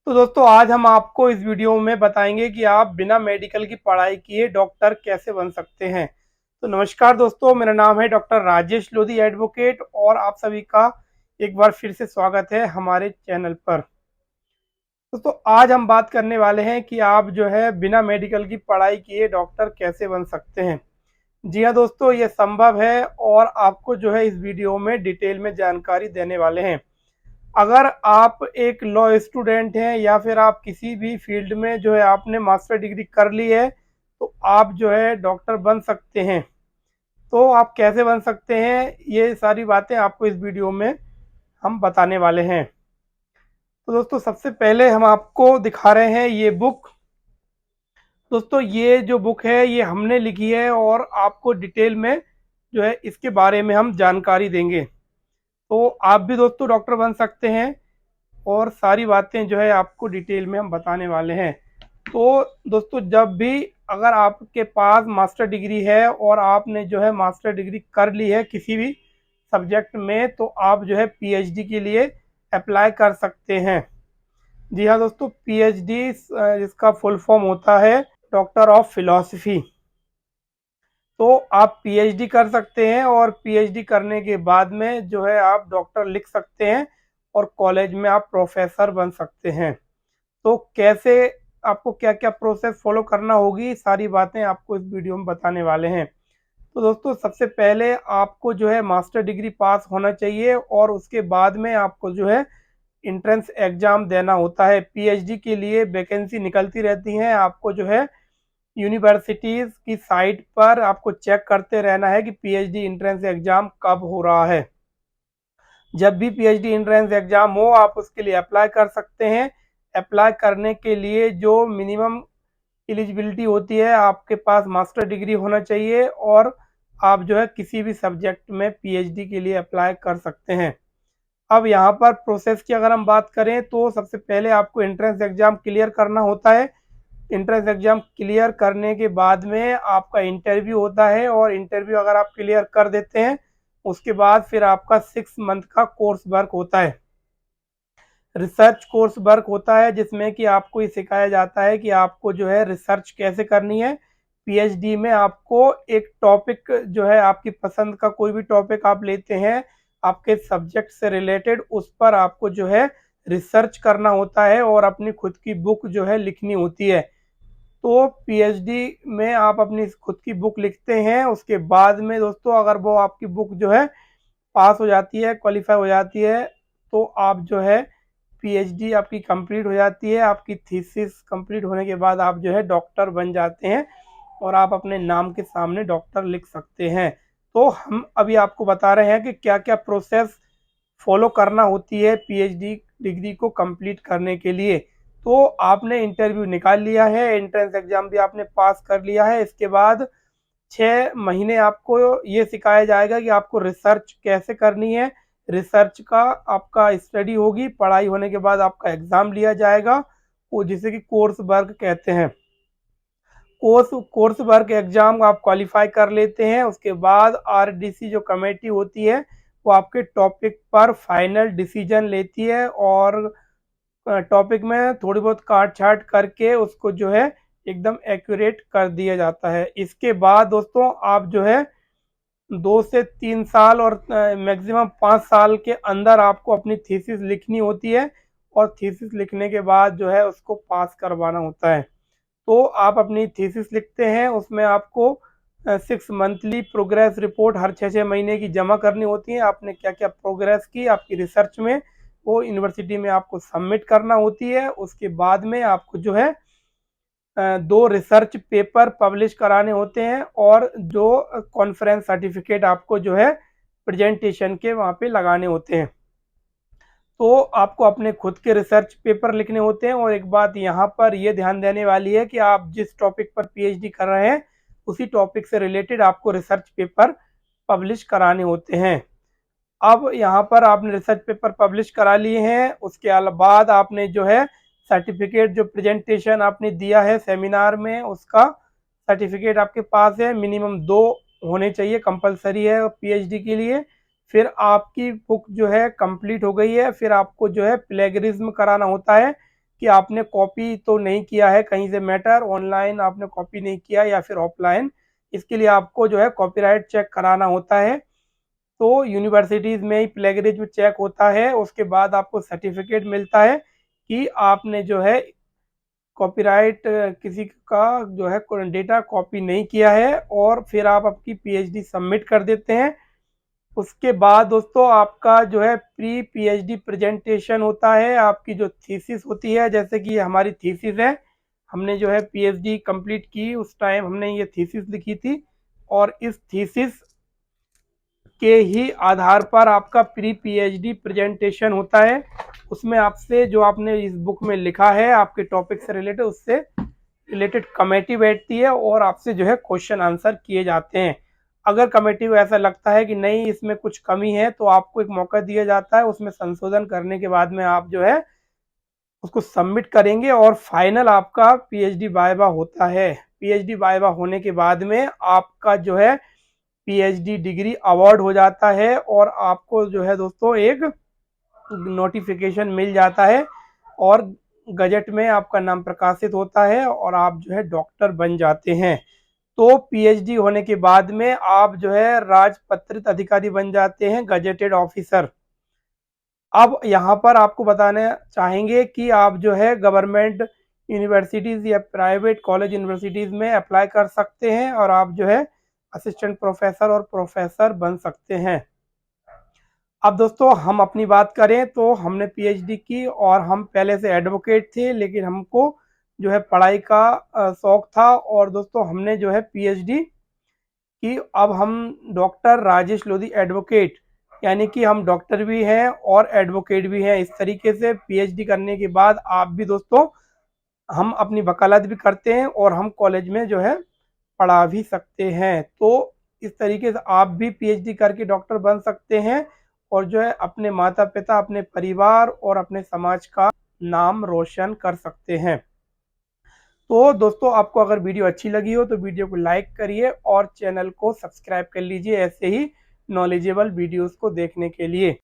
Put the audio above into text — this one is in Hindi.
तो दोस्तों आज हम आपको इस वीडियो में बताएंगे कि आप बिना मेडिकल की पढ़ाई किए डॉक्टर कैसे बन सकते हैं। तो नमस्कार दोस्तों, मेरा नाम है डॉक्टर राजेश लोधी एडवोकेट और आप सभी का एक बार फिर से स्वागत है हमारे चैनल पर। दोस्तों आज हम बात करने वाले हैं कि आप जो है बिना मेडिकल की पढ़ाई किए डॉक्टर कैसे बन सकते हैं। जी हाँ दोस्तों, ये संभव है और आपको जो है इस वीडियो में डिटेल में जानकारी देने वाले हैं। अगर आप एक लॉ स्टूडेंट हैं या फिर आप किसी भी फील्ड में जो है आपने मास्टर डिग्री कर ली है तो आप जो है डॉक्टर बन सकते हैं। तो आप कैसे बन सकते हैं, ये सारी बातें आपको इस वीडियो में हम बताने वाले हैं। तो दोस्तों सबसे पहले हम आपको दिखा रहे हैं ये बुक। दोस्तों ये जो बुक है ये हमने लिखी है और आपको डिटेल में जो है इसके बारे में हम जानकारी देंगे। तो आप भी दोस्तों डॉक्टर बन सकते हैं और सारी बातें जो है आपको डिटेल में हम बताने वाले हैं। तो दोस्तों जब भी अगर आपके पास मास्टर डिग्री है और आपने जो है मास्टर डिग्री कर ली है किसी भी सब्जेक्ट में तो आप जो है पीएचडी के लिए अप्लाई कर सकते हैं। जी हाँ दोस्तों, पीएचडी इसका फुल फॉर्म होता है डॉक्टर ऑफ फिलॉसफी। तो आप पीएचडी कर सकते हैं और पीएचडी करने के बाद में जो है आप डॉक्टर लिख सकते हैं और कॉलेज में आप प्रोफेसर बन सकते हैं। तो कैसे, आपको क्या क्या प्रोसेस फॉलो करना होगी, सारी बातें आपको इस वीडियो में बताने वाले हैं। तो दोस्तों सबसे पहले आपको जो है मास्टर डिग्री पास होना चाहिए और उसके बाद में आपको जो है इंट्रेंस एग्जाम देना होता है। पीएचडी के लिए वैकेंसी निकलती रहती हैं, आपको जो है यूनिवर्सिटीज़ की साइट पर आपको चेक करते रहना है कि पीएचडी एंट्रेंस एग्ज़ाम कब हो रहा है। जब भी पीएचडी एंट्रेंस एग्ज़ाम हो आप उसके लिए अप्लाई कर सकते हैं। अप्लाई करने के लिए जो मिनिमम एलिजिबिलिटी होती है, आपके पास मास्टर डिग्री होना चाहिए और आप जो है किसी भी सब्जेक्ट में पीएचडी के लिए अप्लाई कर सकते हैं। अब यहाँ पर प्रोसेस की अगर हम बात करें तो सबसे पहले आपको एंट्रेंस एग्ज़ाम क्लियर करना होता है। एंट्रेंस एग्जाम क्लियर करने के बाद में आपका इंटरव्यू होता है और इंटरव्यू अगर आप क्लियर कर देते हैं उसके बाद फिर आपका 6 मंथ का कोर्स वर्क होता है, रिसर्च कोर्स वर्क होता है, जिसमें कि आपको ये सिखाया जाता है कि आपको जो है रिसर्च कैसे करनी है। पीएचडी में आपको एक टॉपिक जो है आपकी पसंद का कोई भी टॉपिक आप लेते हैं आपके सब्जेक्ट से रिलेटेड, उस पर आपको जो है रिसर्च करना होता है और अपनी खुद की बुक जो है लिखनी होती है। तो पीएचडी में आप अपनी खुद की बुक लिखते हैं, उसके बाद में दोस्तों अगर वो आपकी बुक जो है पास हो जाती है, क्वालिफाई हो जाती है, तो आप जो है पीएचडी आपकी कंप्लीट हो जाती है। आपकी थीसिस कंप्लीट होने के बाद आप जो है डॉक्टर बन जाते हैं और आप अपने नाम के सामने डॉक्टर लिख सकते हैं। तो हम अभी आपको बता रहे हैं कि क्या क्या प्रोसेस फॉलो करना होती है पीएचडी डिग्री को कंप्लीट करने के लिए। तो आपने इंटरव्यू निकाल लिया है, एंट्रेंस एग्जाम भी आपने पास कर लिया है, इसके बाद 6 महीने आपको ये सिखाया जाएगा कि आपको रिसर्च कैसे करनी है। रिसर्च का आपका स्टडी होगी, पढ़ाई होने के बाद आपका एग्ज़ाम लिया जाएगा, वो जिसे कि कोर्स वर्क कहते हैं। कोर्स वर्क एग्जाम आप क्वालिफाई कर लेते हैं, उसके बाद आरडीसी जो कमेटी होती है वो आपके टॉपिक पर फाइनल डिसीजन लेती है और टॉपिक में थोड़ी बहुत काट छाट करके उसको जो है एकदम एक्यूरेट कर दिया जाता है। इसके बाद दोस्तों आप जो है 2 से 3 साल और मैक्सिमम 5 साल के अंदर आपको अपनी थीसिस लिखनी होती है और थीसिस लिखने के बाद जो है उसको पास करवाना होता है। तो आप अपनी थीसिस लिखते हैं, उसमें आपको 6 मंथली प्रोग्रेस रिपोर्ट हर 6 6 महीने की जमा करनी होती है। आपने क्या क्या प्रोग्रेस की आपकी रिसर्च में, वो यूनिवर्सिटी में आपको सबमिट करना होती है। उसके बाद में आपको जो है 2 रिसर्च पेपर पब्लिश कराने होते हैं और जो कॉन्फ्रेंस सर्टिफिकेट आपको जो है प्रेजेंटेशन के वहाँ पे लगाने होते हैं। तो आपको अपने खुद के रिसर्च पेपर लिखने होते हैं। और एक बात यहाँ पर ये ध्यान देने वाली है कि आप जिस टॉपिक पर पीएचडी कर रहे हैं उसी टॉपिक से रिलेटेड आपको रिसर्च पेपर पब्लिश कराने होते हैं। अब यहाँ पर आपने रिसर्च पेपर पब्लिश करा लिए हैं, उसके बाद आपने जो है सर्टिफिकेट, जो प्रेजेंटेशन आपने दिया है सेमिनार में, उसका सर्टिफिकेट आपके पास है। मिनिमम 2 होने चाहिए, कंपलसरी है पीएचडी के लिए। फिर आपकी बुक जो है कंप्लीट हो गई है, फिर आपको जो है प्लेगरिज्म कराना होता है कि आपने कॉपी तो नहीं किया है कहीं से मैटर, ऑनलाइन आपने कॉपी नहीं किया या फिर ऑफलाइन। इसके लिए आपको जो है कॉपीराइट चेक कराना होता है। तो यूनिवर्सिटीज़ में ही प्लेगरिज्म चेक होता है, उसके बाद आपको सर्टिफिकेट मिलता है कि आपने जो है कॉपीराइट किसी का जो है डेटा कॉपी नहीं किया है, और फिर आप आपकी पीएचडी सबमिट कर देते हैं। उसके बाद दोस्तों आपका जो है प्री पीएचडी प्रेजेंटेशन होता है, आपकी जो थीसिस होती है, जैसे कि हमारी थीसिस है, हमने जो है पीएचडी कंप्लीट की उस टाइम हमने ये थीसिस लिखी थी, और इस थीसिस के ही आधार पर आपका प्री पीएचडी प्रेजेंटेशन होता है। उसमें आपसे जो आपने इस बुक में लिखा है आपके टॉपिक से रिलेटेड, उससे रिलेटेड कमेटी बैठती है और आपसे जो है क्वेश्चन आंसर किए जाते हैं। अगर कमेटी को ऐसा लगता है कि नहीं इसमें कुछ कमी है, तो आपको एक मौका दिया जाता है, उसमें संशोधन करने के बाद में आप जो है उसको सबमिट करेंगे और फाइनल आपका पीएचडी वाइवा होता है। पीएचडी वाइवा होने के बाद में आपका जो है पीएचडी डिग्री अवार्ड हो जाता है, और आपको जो है दोस्तों एक नोटिफिकेशन मिल जाता है और गजट में आपका नाम प्रकाशित होता है और आप जो है डॉक्टर बन जाते हैं। तो पीएचडी होने के बाद में आप जो है राजपत्रित अधिकारी बन जाते हैं, गजेटेड ऑफिसर। अब यहाँ पर आपको बताना चाहेंगे कि आप जो है गवर्नमेंट यूनिवर्सिटीज़ या प्राइवेट कॉलेज यूनिवर्सिटीज़ में अप्लाई कर सकते हैं, और आप जो है असिस्टेंट प्रोफेसर और प्रोफेसर बन सकते हैं। अब दोस्तों हम अपनी बात करें तो हमने पीएचडी की और हम पहले से एडवोकेट थे, लेकिन हमको जो है पढ़ाई का शौक था, और दोस्तों हमने जो है पीएचडी की। अब हम डॉक्टर राजेश लोधी एडवोकेट, यानी कि हम डॉक्टर भी हैं और एडवोकेट भी हैं। इस तरीके से पीएचडी करने के बाद आप भी दोस्तों, हम अपनी वकालत भी करते हैं और हम कॉलेज में जो है पढ़ा भी सकते हैं। तो इस तरीके से आप भी पीएचडी करके डॉक्टर बन सकते हैं और जो है अपने माता पिता, अपने परिवार और अपने समाज का नाम रोशन कर सकते हैं। तो दोस्तों आपको अगर वीडियो अच्छी लगी हो तो वीडियो को लाइक करिए और चैनल को सब्सक्राइब कर लीजिए ऐसे ही नॉलेजेबल वीडियोस को देखने के लिए।